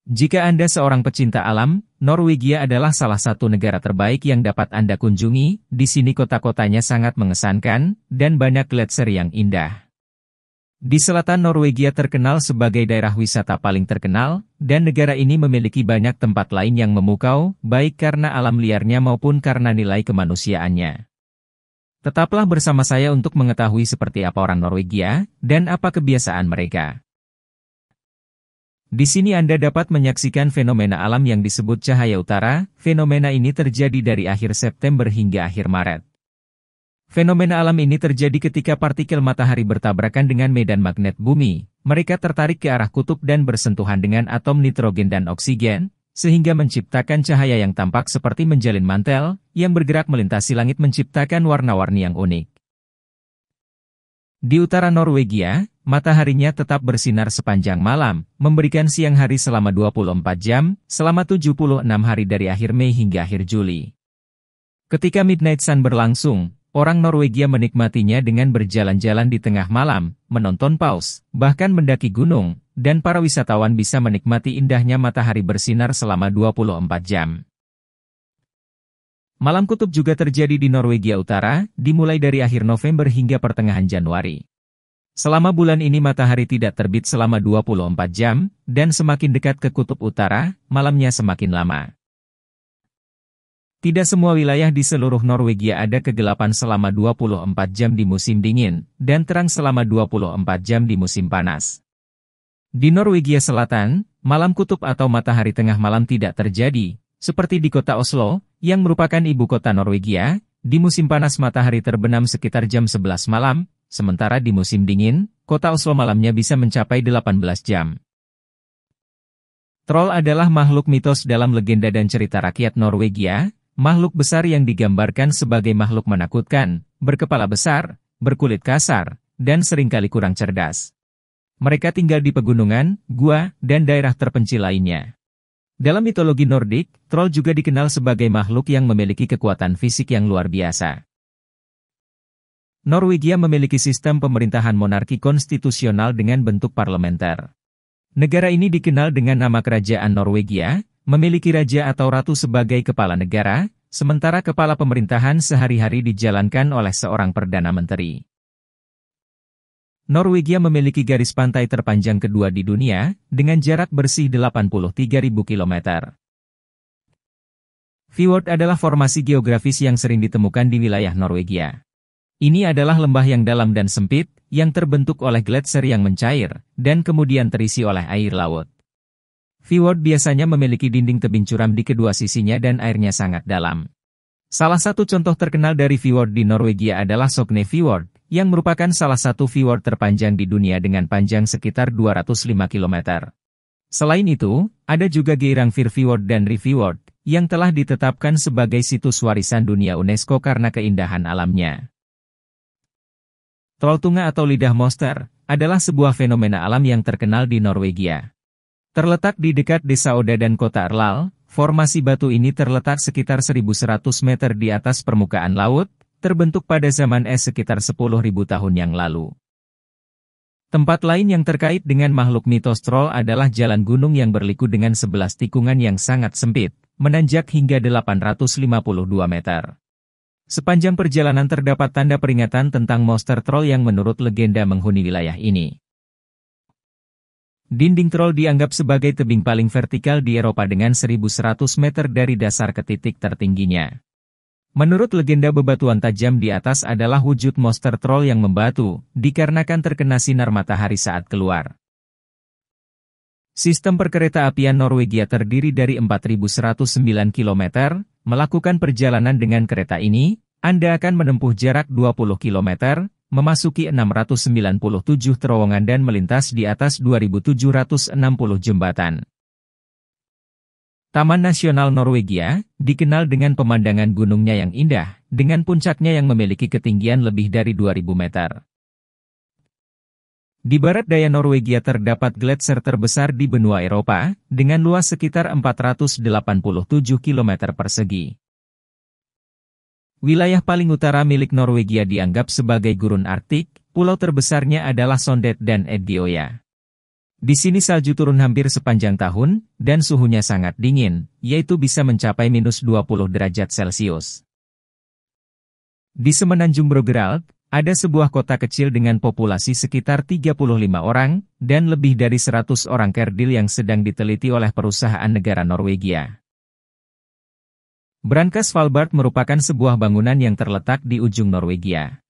Jika Anda seorang pecinta alam, Norwegia adalah salah satu negara terbaik yang dapat Anda kunjungi. Di sini kota-kotanya sangat mengesankan, dan banyak gletser yang indah. Di selatan Norwegia terkenal sebagai daerah wisata paling terkenal, dan negara ini memiliki banyak tempat lain yang memukau, baik karena alam liarnya maupun karena nilai kemanusiaannya. Tetaplah bersama saya untuk mengetahui seperti apa orang Norwegia, dan apa kebiasaan mereka. Di sini Anda dapat menyaksikan fenomena alam yang disebut cahaya utara. Fenomena ini terjadi dari akhir September hingga akhir Maret. Fenomena alam ini terjadi ketika partikel matahari bertabrakan dengan medan magnet bumi. Mereka tertarik ke arah kutub dan bersentuhan dengan atom nitrogen dan oksigen, sehingga menciptakan cahaya yang tampak seperti menjalin mantel, yang bergerak melintasi langit menciptakan warna-warni yang unik. Di utara Norwegia, mataharinya tetap bersinar sepanjang malam, memberikan siang hari selama 24 jam, selama 76 hari dari akhir Mei hingga akhir Juli. Ketika Midnight Sun berlangsung, orang Norwegia menikmatinya dengan berjalan-jalan di tengah malam, menonton paus, bahkan mendaki gunung, dan para wisatawan bisa menikmati indahnya matahari bersinar selama 24 jam. Malam kutub juga terjadi di Norwegia Utara, dimulai dari akhir November hingga pertengahan Januari. Selama bulan ini matahari tidak terbit selama 24 jam, dan semakin dekat ke kutub utara, malamnya semakin lama. Tidak semua wilayah di seluruh Norwegia ada kegelapan selama 24 jam di musim dingin, dan terang selama 24 jam di musim panas. Di Norwegia Selatan, malam kutub atau matahari tengah malam tidak terjadi, seperti di kota Oslo, yang merupakan ibu kota Norwegia. Di musim panas matahari terbenam sekitar jam 11 malam, sementara di musim dingin, kota Oslo malamnya bisa mencapai 18 jam. Troll adalah makhluk mitos dalam legenda dan cerita rakyat Norwegia, makhluk besar yang digambarkan sebagai makhluk menakutkan, berkepala besar, berkulit kasar, dan seringkali kurang cerdas. Mereka tinggal di pegunungan, gua, dan daerah terpencil lainnya. Dalam mitologi Nordik, troll juga dikenal sebagai makhluk yang memiliki kekuatan fisik yang luar biasa. Norwegia memiliki sistem pemerintahan monarki konstitusional dengan bentuk parlementer. Negara ini dikenal dengan nama Kerajaan Norwegia, memiliki raja atau ratu sebagai kepala negara, sementara kepala pemerintahan sehari-hari dijalankan oleh seorang perdana menteri. Norwegia memiliki garis pantai terpanjang kedua di dunia, dengan jarak bersih 83.000 km. Fjord adalah formasi geografis yang sering ditemukan di wilayah Norwegia. Ini adalah lembah yang dalam dan sempit, yang terbentuk oleh gletser yang mencair, dan kemudian terisi oleh air laut. Fjord biasanya memiliki dinding tebing curam di kedua sisinya dan airnya sangat dalam. Salah satu contoh terkenal dari fjord di Norwegia adalah Sognefjord, yang merupakan salah satu fjord terpanjang di dunia dengan panjang sekitar 205 km. Selain itu, ada juga Geiranger-fjord dan Ryfjord, yang telah ditetapkan sebagai situs warisan dunia UNESCO karena keindahan alamnya. Trolltunga atau lidah monster, adalah sebuah fenomena alam yang terkenal di Norwegia. Terletak di dekat desa Oda dan kota Arendal, formasi batu ini terletak sekitar 1.100 meter di atas permukaan laut, terbentuk pada zaman es sekitar 10.000 tahun yang lalu. Tempat lain yang terkait dengan makhluk mitos troll adalah jalan gunung yang berliku dengan 11 tikungan yang sangat sempit, menanjak hingga 852 meter. Sepanjang perjalanan terdapat tanda peringatan tentang monster troll yang menurut legenda menghuni wilayah ini. Dinding troll dianggap sebagai tebing paling vertikal di Eropa dengan 1.100 meter dari dasar ke titik tertingginya. Menurut legenda bebatuan tajam di atas adalah wujud monster troll yang membatu, dikarenakan terkena sinar matahari saat keluar. Sistem perkereta-apian Norwegia terdiri dari 4.109 km, melakukan perjalanan dengan kereta ini, Anda akan menempuh jarak 20 km, memasuki 697 terowongan dan melintas di atas 2.760 jembatan. Taman Nasional Norwegia, dikenal dengan pemandangan gunungnya yang indah, dengan puncaknya yang memiliki ketinggian lebih dari 2.000 meter. Di barat daya Norwegia terdapat gletser terbesar di benua Eropa, dengan luas sekitar 487 km persegi. Wilayah paling utara milik Norwegia dianggap sebagai gurun Arktik, pulau terbesarnya adalah Sondet dan Edgioya. Di sini salju turun hampir sepanjang tahun, dan suhunya sangat dingin, yaitu bisa mencapai minus 20 derajat Celcius. Di Semenanjung Broggerald, ada sebuah kota kecil dengan populasi sekitar 35 orang, dan lebih dari 100 orang kerdil yang sedang diteliti oleh perusahaan negara Norwegia. Brankas Svalbard merupakan sebuah bangunan yang terletak di ujung Norwegia.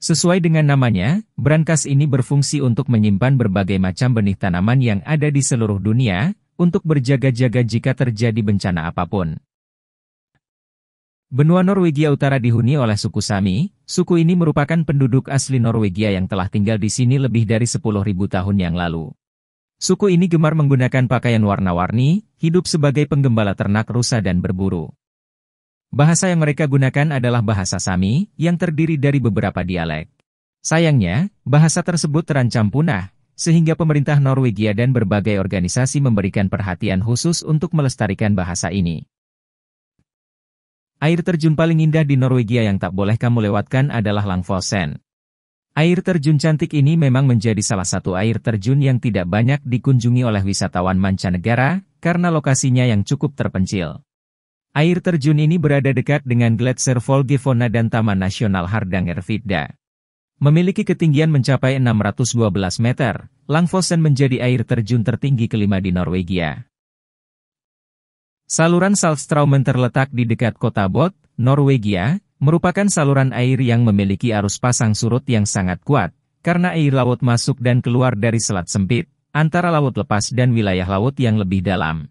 Sesuai dengan namanya, brankas ini berfungsi untuk menyimpan berbagai macam benih tanaman yang ada di seluruh dunia, untuk berjaga-jaga jika terjadi bencana apapun. Benua Norwegia Utara dihuni oleh suku Sami. Suku ini merupakan penduduk asli Norwegia yang telah tinggal di sini lebih dari 10.000 tahun yang lalu. Suku ini gemar menggunakan pakaian warna-warni, hidup sebagai penggembala ternak rusa dan berburu. Bahasa yang mereka gunakan adalah bahasa Sami, yang terdiri dari beberapa dialek. Sayangnya, bahasa tersebut terancam punah, sehingga pemerintah Norwegia dan berbagai organisasi memberikan perhatian khusus untuk melestarikan bahasa ini. Air terjun paling indah di Norwegia yang tak boleh kamu lewatkan adalah Langfossen. Air terjun cantik ini memang menjadi salah satu air terjun yang tidak banyak dikunjungi oleh wisatawan mancanegara, karena lokasinya yang cukup terpencil. Air terjun ini berada dekat dengan Gletser Folgefonna dan Taman Nasional Hardangervidda. Memiliki ketinggian mencapai 612 meter, Langfossen menjadi air terjun tertinggi kelima di Norwegia. Saluran Saltstraumen terletak di dekat kota Bodø, Norwegia, merupakan saluran air yang memiliki arus pasang surut yang sangat kuat, karena air laut masuk dan keluar dari selat sempit, antara laut lepas dan wilayah laut yang lebih dalam.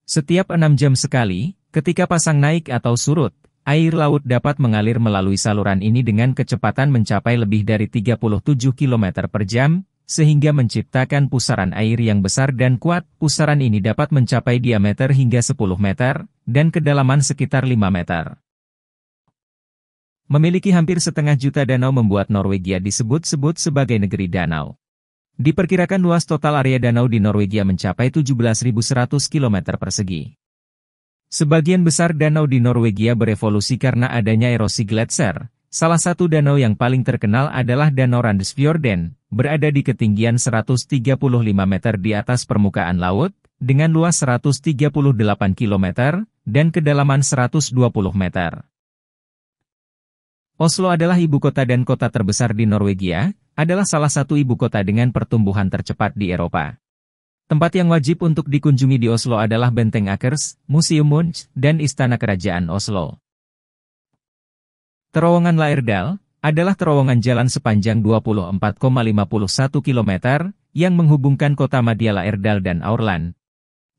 Setiap 6 jam sekali, ketika pasang naik atau surut, air laut dapat mengalir melalui saluran ini dengan kecepatan mencapai lebih dari 37 km per jam, sehingga menciptakan pusaran air yang besar dan kuat. Pusaran ini dapat mencapai diameter hingga 10 meter, dan kedalaman sekitar 5 meter. Memiliki hampir setengah juta danau membuat Norwegia disebut-sebut sebagai negeri danau. Diperkirakan luas total area danau di Norwegia mencapai 17.100 km persegi. Sebagian besar danau di Norwegia berevolusi karena adanya erosi gletser. Salah satu danau yang paling terkenal adalah Danau Randesfjorden, berada di ketinggian 135 meter di atas permukaan laut, dengan luas 138 km, dan kedalaman 120 meter. Oslo adalah ibu kota dan kota terbesar di Norwegia, adalah salah satu ibu kota dengan pertumbuhan tercepat di Eropa. Tempat yang wajib untuk dikunjungi di Oslo adalah Benteng Akers, Museum Munch, dan Istana Kerajaan Oslo. Terowongan Laerdal adalah terowongan jalan sepanjang 24,51 km yang menghubungkan kota Madya Laerdal dan Aurland.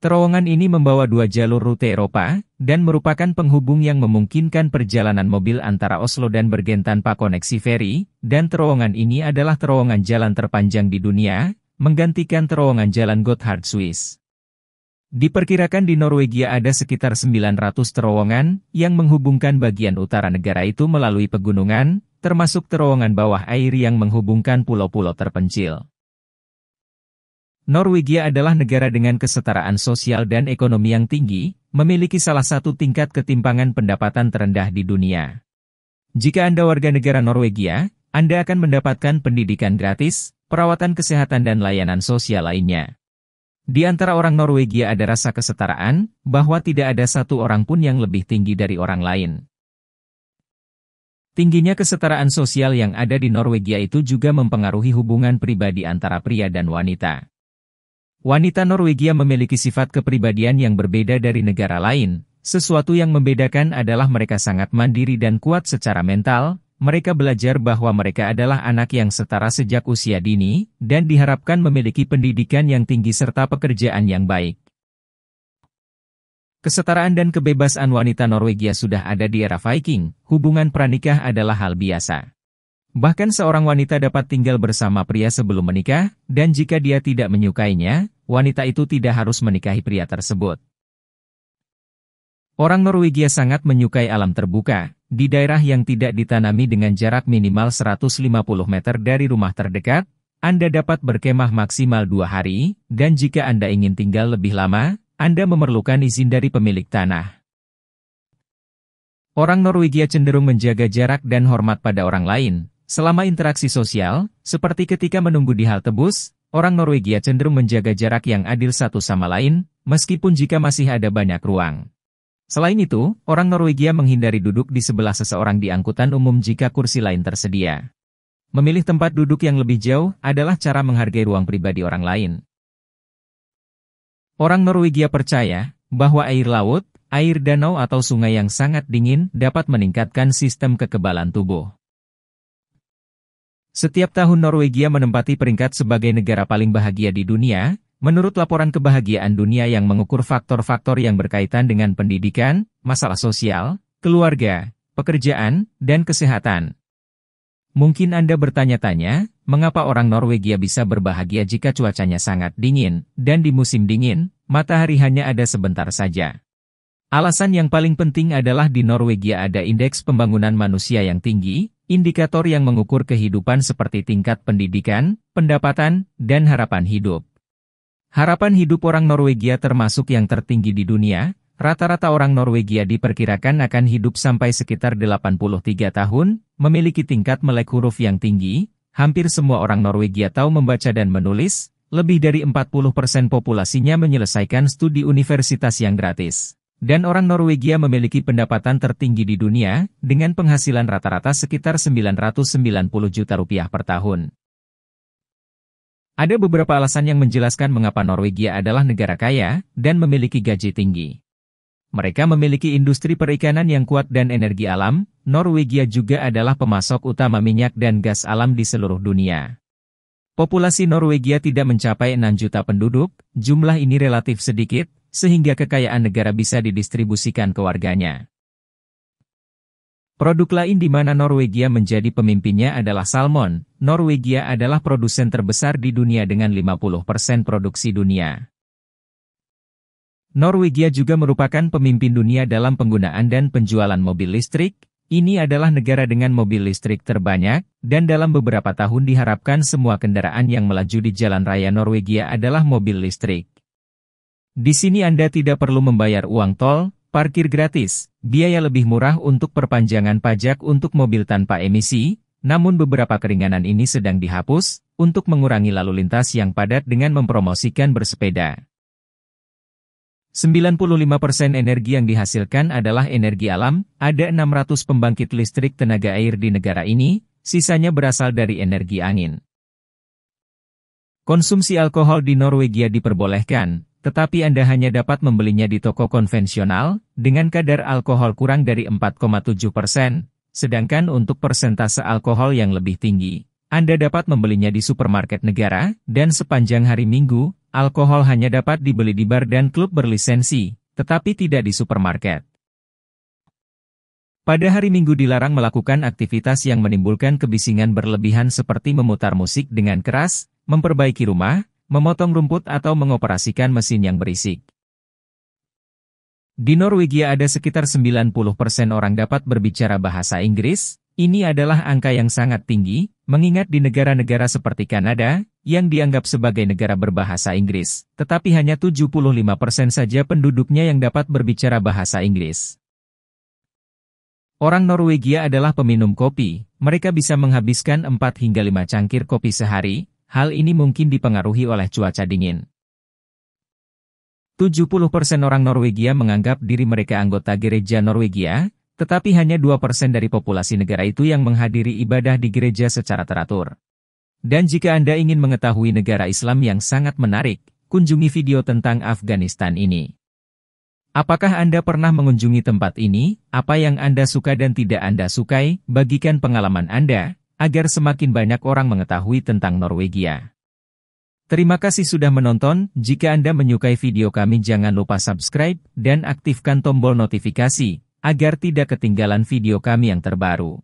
Terowongan ini membawa 2 jalur rute Eropa dan merupakan penghubung yang memungkinkan perjalanan mobil antara Oslo dan Bergen tanpa koneksi feri, dan terowongan ini adalah terowongan jalan terpanjang di dunia, menggantikan terowongan jalan Gotthard Swiss. Diperkirakan di Norwegia ada sekitar 900 terowongan yang menghubungkan bagian utara negara itu melalui pegunungan, termasuk terowongan bawah air yang menghubungkan pulau-pulau terpencil. Norwegia adalah negara dengan kesetaraan sosial dan ekonomi yang tinggi, memiliki salah satu tingkat ketimpangan pendapatan terendah di dunia. Jika Anda warga negara Norwegia, Anda akan mendapatkan pendidikan gratis, perawatan kesehatan dan layanan sosial lainnya. Di antara orang Norwegia ada rasa kesetaraan, bahwa tidak ada satu orang pun yang lebih tinggi dari orang lain. Tingginya kesetaraan sosial yang ada di Norwegia itu juga mempengaruhi hubungan pribadi antara pria dan wanita. Wanita Norwegia memiliki sifat kepribadian yang berbeda dari negara lain. Sesuatu yang membedakan adalah mereka sangat mandiri dan kuat secara mental. Mereka belajar bahwa mereka adalah anak yang setara sejak usia dini, dan diharapkan memiliki pendidikan yang tinggi serta pekerjaan yang baik. Kesetaraan dan kebebasan wanita Norwegia sudah ada di era Viking. Hubungan pranikah adalah hal biasa. Bahkan seorang wanita dapat tinggal bersama pria sebelum menikah, dan jika dia tidak menyukainya, wanita itu tidak harus menikahi pria tersebut. Orang Norwegia sangat menyukai alam terbuka. Di daerah yang tidak ditanami dengan jarak minimal 150 meter dari rumah terdekat, Anda dapat berkemah maksimal 2 hari, dan jika Anda ingin tinggal lebih lama, Anda memerlukan izin dari pemilik tanah. Orang Norwegia cenderung menjaga jarak dan hormat pada orang lain. Selama interaksi sosial, seperti ketika menunggu di halte bus, orang Norwegia cenderung menjaga jarak yang adil satu sama lain, meskipun jika masih ada banyak ruang. Selain itu, orang Norwegia menghindari duduk di sebelah seseorang di angkutan umum jika kursi lain tersedia. Memilih tempat duduk yang lebih jauh adalah cara menghargai ruang pribadi orang lain. Orang Norwegia percaya bahwa air laut, air danau atau sungai yang sangat dingin dapat meningkatkan sistem kekebalan tubuh. Setiap tahun Norwegia menempati peringkat sebagai negara paling bahagia di dunia, menurut laporan kebahagiaan dunia yang mengukur faktor-faktor yang berkaitan dengan pendidikan, masalah sosial, keluarga, pekerjaan, dan kesehatan. Mungkin Anda bertanya-tanya, mengapa orang Norwegia bisa berbahagia jika cuacanya sangat dingin, dan di musim dingin, matahari hanya ada sebentar saja. Alasan yang paling penting adalah di Norwegia ada indeks pembangunan manusia yang tinggi, indikator yang mengukur kehidupan seperti tingkat pendidikan, pendapatan, dan harapan hidup. Harapan hidup orang Norwegia termasuk yang tertinggi di dunia, rata-rata orang Norwegia diperkirakan akan hidup sampai sekitar 83 tahun, memiliki tingkat melek huruf yang tinggi, hampir semua orang Norwegia tahu membaca dan menulis, lebih dari 40% populasinya menyelesaikan studi universitas yang gratis. Dan orang Norwegia memiliki pendapatan tertinggi di dunia, dengan penghasilan rata-rata sekitar 990 juta rupiah per tahun. Ada beberapa alasan yang menjelaskan mengapa Norwegia adalah negara kaya, dan memiliki gaji tinggi. Mereka memiliki industri perikanan yang kuat dan energi alam. Norwegia juga adalah pemasok utama minyak dan gas alam di seluruh dunia. Populasi Norwegia tidak mencapai 6 juta penduduk, jumlah ini relatif sedikit, sehingga kekayaan negara bisa didistribusikan ke warganya. Produk lain di mana Norwegia menjadi pemimpinnya adalah salmon. Norwegia adalah produsen terbesar di dunia dengan 50% produksi dunia. Norwegia juga merupakan pemimpin dunia dalam penggunaan dan penjualan mobil listrik. Ini adalah negara dengan mobil listrik terbanyak, dan dalam beberapa tahun diharapkan semua kendaraan yang melaju di jalan raya Norwegia adalah mobil listrik. Di sini Anda tidak perlu membayar uang tol, parkir gratis, biaya lebih murah untuk perpanjangan pajak untuk mobil tanpa emisi, namun beberapa keringanan ini sedang dihapus, untuk mengurangi lalu lintas yang padat dengan mempromosikan bersepeda. 95% energi yang dihasilkan adalah energi alam, ada 600 pembangkit listrik tenaga air di negara ini, sisanya berasal dari energi angin. Konsumsi alkohol di Norwegia diperbolehkan, tetapi Anda hanya dapat membelinya di toko konvensional, dengan kadar alkohol kurang dari 4,7%, sedangkan untuk persentase alkohol yang lebih tinggi, Anda dapat membelinya di supermarket negara, dan sepanjang hari Minggu, alkohol hanya dapat dibeli di bar dan klub berlisensi, tetapi tidak di supermarket. Pada hari Minggu dilarang melakukan aktivitas yang menimbulkan kebisingan berlebihan seperti memutar musik dengan keras, memperbaiki rumah, memotong rumput atau mengoperasikan mesin yang berisik. Di Norwegia ada sekitar 90% orang dapat berbicara bahasa Inggris. Ini adalah angka yang sangat tinggi, mengingat di negara-negara seperti Kanada, yang dianggap sebagai negara berbahasa Inggris, tetapi hanya 75% saja penduduknya yang dapat berbicara bahasa Inggris. Orang Norwegia adalah peminum kopi, mereka bisa menghabiskan 4 hingga 5 cangkir kopi sehari. Hal ini mungkin dipengaruhi oleh cuaca dingin. 70% orang Norwegia menganggap diri mereka anggota gereja Norwegia, tetapi hanya 2% dari populasi negara itu yang menghadiri ibadah di gereja secara teratur. Dan jika Anda ingin mengetahui negara Islam yang sangat menarik, kunjungi video tentang Afghanistan ini. Apakah Anda pernah mengunjungi tempat ini? Apa yang Anda suka dan tidak Anda sukai? Bagikan pengalaman Anda, agar semakin banyak orang mengetahui tentang Norwegia. Terima kasih sudah menonton. Jika Anda menyukai video kami jangan lupa subscribe dan aktifkan tombol notifikasi, agar tidak ketinggalan video kami yang terbaru.